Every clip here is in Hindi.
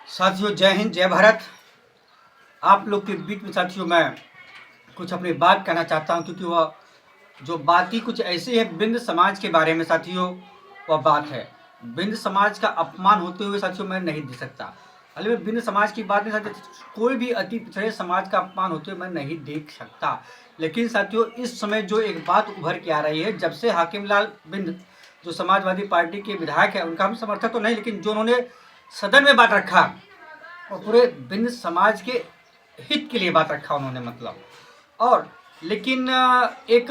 साथियों, जय हिंद, जय भारत। आप लोग के बीच में साथियों मैं कुछ अपनी बात कहना चाहता हूं, क्योंकि वह जो बात ही कुछ ऐसी है बिंद समाज के बारे में साथियों। वह बात है बिंद समाज का अपमान होते हुए साथियों मैं नहीं दे सकता। हाल में बिंद समाज की बात नहीं साथियों, कोई भी अति पिछड़े समाज का अपमान होते हुए मैं नहीं देख सकता। लेकिन साथियों इस समय जो एक बात उभर के आ रही है, जब से हाकिमलाल बिंद जो समाजवादी पार्टी के विधायक है, उनका हम समर्थक तो नहीं, लेकिन जो उन्होंने सदन में बात रखा और पूरे बिंद समाज के हित के लिए बात रखा उन्होंने, मतलब। और लेकिन एक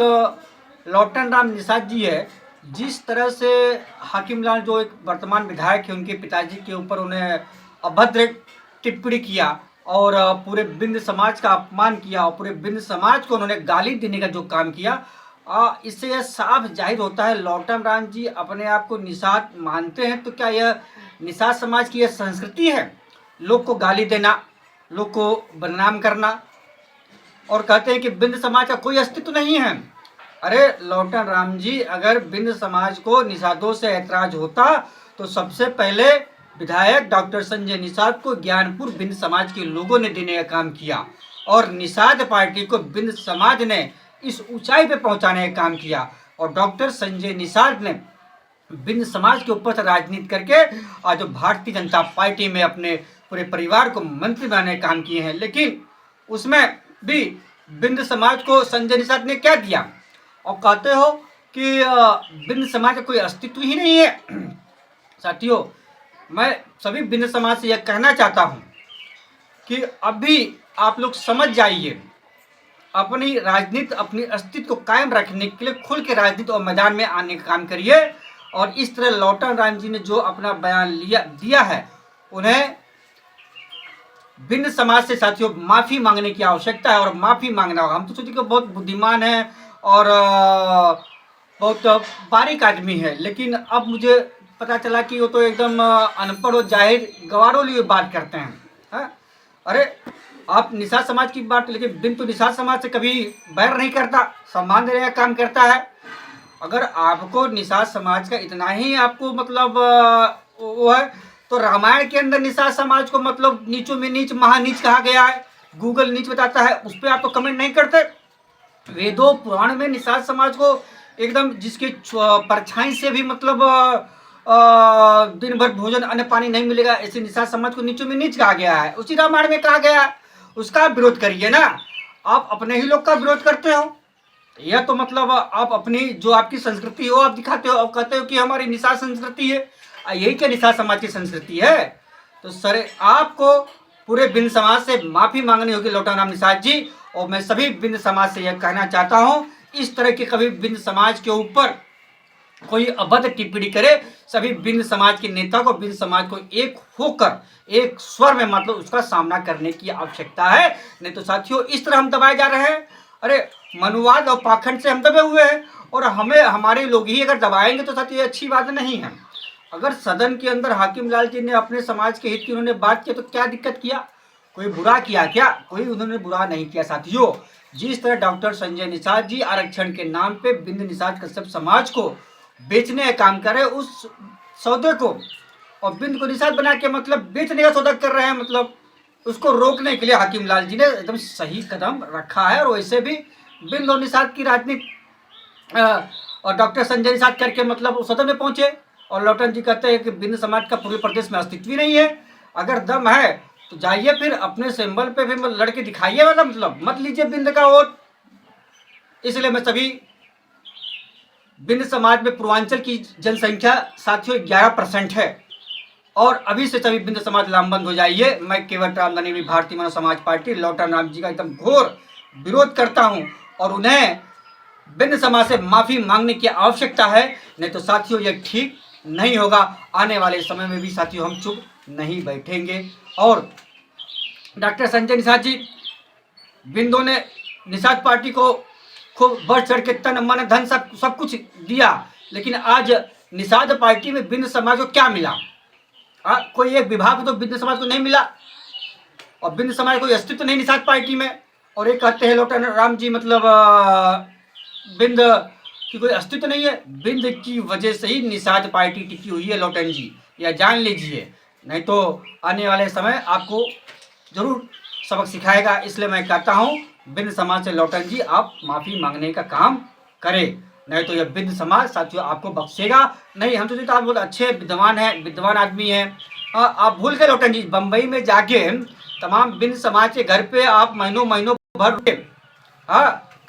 लौटन राम निषाद जी है, जिस तरह से हाकिमलाल जो एक वर्तमान विधायक है, उनके पिताजी के ऊपर उन्हें अभद्र टिप्पणी किया और पूरे बिंद समाज का अपमान किया और पूरे बिंद समाज को उन्होंने गाली देने का जो काम किया, इससे यह साफ जाहिर होता है लौटन राम जी अपने आप को निषाद मानते हैं। तो क्या यह निषाद समाज की यह संस्कृति है, लोग को गाली देना, लोग को बदनाम करना, और कहते हैं कि बिंद समाज का कोई अस्तित्व नहीं है। अरे लौटन राम जी, अगर बिंद समाज को निषादों से ऐतराज होता तो सबसे पहले विधायक डॉक्टर संजय निषाद को ज्ञानपुर बिंद समाज के लोगों ने देने का काम किया और निषाद पार्टी को बिंद समाज ने इस ऊंचाई पे पहुंचाने का काम किया। और डॉक्टर संजय निषाद ने बिंद समाज के ऊपर से राजनीति करके आज भारतीय जनता पार्टी में अपने पूरे परिवार को मंत्री बनाने का काम किए हैं। लेकिन उसमें भी बिंद समाज को संजय निषाद ने क्या दिया, और कहते हो कि बिंद समाज का कोई अस्तित्व ही नहीं है। साथियों, मैं सभी बिंद समाज से यह कहना चाहता हूं कि अभी आप लोग समझ जाइए, अपनी राजनीति, अपनी अस्तित्व को कायम रखने के लिए खुल के राजनीति और मैदान में आने का काम करिए। और इस तरह लौटन राम जी ने जो अपना बयान दिया है, उन्हें बिंद समाज से साथियों माफी मांगने की आवश्यकता है और माफी मांगना होगा। हम तो सोचिए कि बहुत बुद्धिमान है और बहुत बारीक आदमी है, लेकिन अब मुझे पता चला कि वो तो एकदम अनपढ़ और जाहिर गवारों लिए बात करते हैं, है? अरे आप निषाद समाज की बात, लेकिन बिंद तो निषाद समाज से कभी बैर नहीं करता, सम्मान देने का काम करता है। अगर आपको निषाद समाज का इतना ही आपको मतलब वो है, तो रामायण के अंदर निषाद समाज को मतलब नीचों में नीच, महानीच कहा गया है। गूगल नीच बताता है, उस पर आप तो कमेंट नहीं करते। वेदों पुराण में निषाद समाज को एकदम, जिसके परछाई से भी मतलब दिन भर भोजन अन्न पानी नहीं मिलेगा, ऐसे निषाद समाज को नीचों में नीच कहा गया है। उसी रामायण में कहा गया है, उसका विरोध करिए ना। आप अपने ही लोग का विरोध करते हो। यह तो मतलब आप अपनी जो आपकी संस्कृति हो आप दिखाते हो, आप कहते हो कि हमारी निषाद संस्कृति है। यही क्या निषाद समाज की संस्कृति है? तो सर आपको पूरे बिंद समाज से माफी मांगनी होगी लौटन राम निषाद जी। और मैं सभी बिंद समाज से यह कहना चाहता हूं, इस तरह के कभी बिंद समाज के ऊपर कोई अभद्र टिप्पणी करे, सभी बिंद समाज के नेता को, बिंद समाज को एक होकर एक स्वर में मतलब उसका सामना करने की आवश्यकता है। नहीं तो साथियों इस तरह हम दबाए जा रहे हैं। अरे मनुवाद और पाखंड से हम दबे हुए हैं और हमें हमारे लोग ही अगर दबाएंगे तो साथियों ये अच्छी बात नहीं है। अगर सदन के अंदर हाकिमलाल जी ने अपने समाज के हित की उन्होंने बात किया तो क्या दिक्कत किया? कोई बुरा किया क्या? कोई उन्होंने बुरा नहीं किया साथियों। जिस तरह डॉक्टर संजय निषाद जी आरक्षण के नाम पे बिंद निषाद कश्यप समाज को बेचने का काम कर रहे हैं, उस सौदे को, और बिंद को निषाद बना के मतलब बेचने का सौदा कर रहे हैं, मतलब उसको रोकने के लिए हाकिमलाल जी ने एकदम सही कदम रखा है। और वैसे भी बिंद और निषाद की राजनीति और डॉक्टर संजय निषाद करके मतलब सदन में पहुंचे और लौटन जी कहते हैं कि बिंद समाज का पूरे प्रदेश में अस्तित्व ही नहीं है। अगर दम है तो जाइए फिर अपने सिंबल पे फिर लड़के दिखाइए, मतलब मत लीजिए बिंद का वोट। इसलिए मैं सभी बिंद समाज में पूर्वांचल की जनसंख्या साथियों 11% है और अभी से सभी बिंद समाज लामबंद हो जाइए। मैं केवल रामधनी भी भारतीय मानव समाज पार्टी लौटन राम जी का एकदम घोर विरोध करता हूं और उन्हें बिंद समाज से माफी मांगने की आवश्यकता है। नहीं तो साथियों यह ठीक नहीं होगा। आने वाले समय में भी साथियों हम चुप नहीं बैठेंगे। और डॉक्टर संजय निषाद जी, बिंदो ने निषाद पार्टी को खूब बढ़ चढ़ के तन मन धन सब कुछ दिया, लेकिन आज निषाद पार्टी में बिंद समाज को क्या मिला? कोई एक विभाग तो बिंद समाज को नहीं मिला और बिंद समाज कोई अस्तित्व नहीं निषाद पार्टी में। और ये कहते हैं लौटन राम जी मतलब बिंद की कोई अस्तित्व नहीं है। बिंद की वजह से ही निषाद पार्टी टिकी हुई है लौटन जी, यह जान लीजिए। नहीं तो आने वाले समय आपको जरूर सबक सिखाएगा। इसलिए मैं कहता हूँ बिंद समाज से लौटन जी आप माफ़ी मांगने का काम करें, नहीं तो यह बिंद समाज साथियों आपको बख्शेगा नहीं। हम तो आप बहुत अच्छे विद्वान हैं, विद्वान आदमी हैं, आप भूल गए लौटन जी, बम्बई में जाके तमाम बिंद समाज के घर पे आप महीनों महीनों भर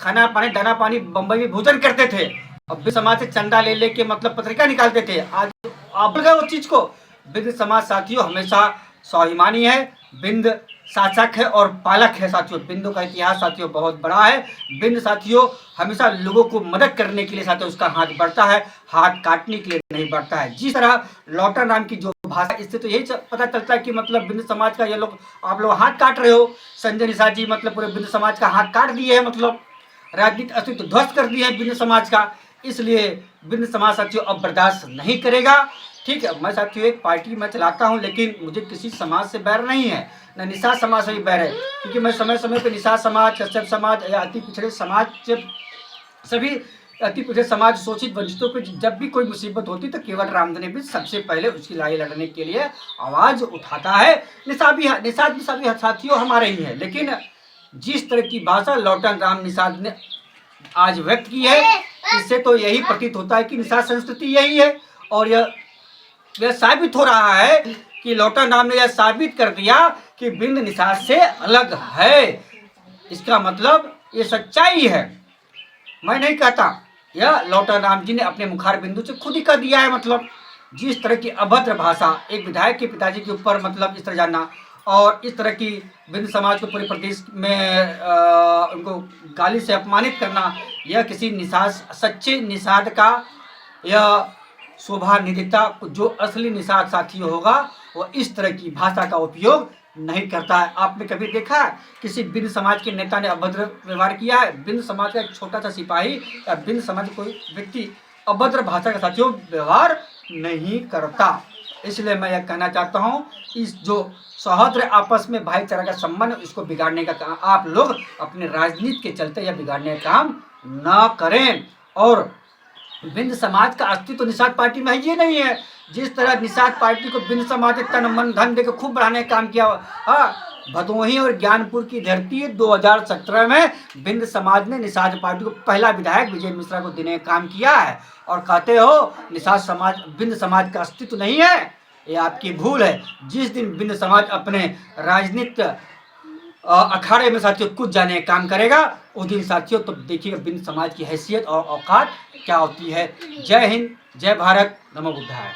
खाना पानी दाना पानी बम्बई में भोजन करते थे, और बिंद समाज से चंदा ले लेके मतलब पत्रिका निकालते थे। आज आप भूल गए उस चीज को। बिंद समाज साथियों हमेशा स्वाभिमानी है, बिंद शासक है और पालक है साथियों। बिंदु का इतिहास साथियों बहुत बड़ा है। बिंद साथियों हमेशा लोगों को मदद करने के लिए साथियों उसका हाथ बढ़ता है, हाथ काटने के लिए नहीं बढ़ता है। जिस तरह लौटन राम की जो भाषा, इससे तो यही पता चलता है कि मतलब बिंद समाज का ये लोग, आप लोग हाथ काट रहे हो। संजय निषाद जी मतलब पूरे बिंद समाज का हाथ काट दिए है, मतलब राजनीतिक अस्तित्व ध्वस्त कर दिया है बिंद समाज का। इसलिए बिंद समाज साथियों अब बर्दाश्त नहीं करेगा। ठीक है, मैं साथियों एक पार्टी में चलाता हूं, लेकिन मुझे किसी समाज से बैर नहीं है, न निषाद समाज से भी बैर है, क्योंकि मैं समय समय पर निषाद समाज, कश्यप समाज या अति पिछड़े समाज से, सभी अति पिछड़े समाज, शोषित वंचितों पर जब भी कोई मुसीबत होती तो केवट रामधन भी सबसे पहले उसकी लड़ाई लड़ने के लिए आवाज उठाता है। निषाद भी सभी साथियों हमारे ही है, लेकिन जिस तरह की भाषा लौटन राम निषाद ने आज व्यक्त की है, इससे तो यही प्रतीत होता है कि निषाद संस्कृति यही है। और यह साबित हो रहा है कि लौटन राम ने यह साबित कर दिया कि बिंद निषाद से अलग है। इसका मतलब ये सच्चाई है, मैं नहीं कहता, यह लौटन राम जी ने अपने मुखार बिंदु से खुद ही कर दिया है। मतलब जिस तरह की अभद्र भाषा एक विधायक के पिताजी के ऊपर मतलब इस तरह जानना, और इस तरह की बिंद समाज को पूरे प्रदेश में उनको गाली से अपमानित करना, यह किसी निषाद, सच्चे निषाद का यह शोभा नहीं देता। जो असली निषाद साथियों होगा वो इस तरह की भाषा का उपयोग नहीं करता है। आपने कभी देखा है किसी बिंद समाज के नेता ने अभद्र व्यवहार किया है? बिंद समाज का एक छोटा सा सिपाही या बिंद समाज का कोई व्यक्ति अभद्र भाषा का साथियों व्यवहार नहीं करता। इसलिए मैं यह कहना चाहता हूँ, इस जो सौहार्द आपस में भाईचारा का संबंध, इसको बिगाड़ने का काम आप लोग अपने राजनीति के चलते या बिगाड़ने का काम न करें। और बिंद समाज का अस्तित्व तो निषाद पार्टी में ये नहीं है। जिस तरह निषाद पार्टी को बिंद समाज तन मन धन देकर खूब बढ़ाने का काम किया, भदोही और ज्ञानपुर की धरती 2017 में बिंद समाज ने निषाद पार्टी को पहला विधायक विजय मिश्रा को देने का काम किया है। और कहते हो निषाद समाज, बिंद समाज का अस्तित्व नहीं है, ये आपकी भूल है। जिस दिन बिंद समाज अपने राजनीतिक अखाड़े में साथियों कुछ जाने का काम करेगा, उस दिन साथियों तो देखिएगा बिंद समाज की हैसियत और औकात क्या होती है। जय हिंद, जय भारत, नमो बुद्धाय।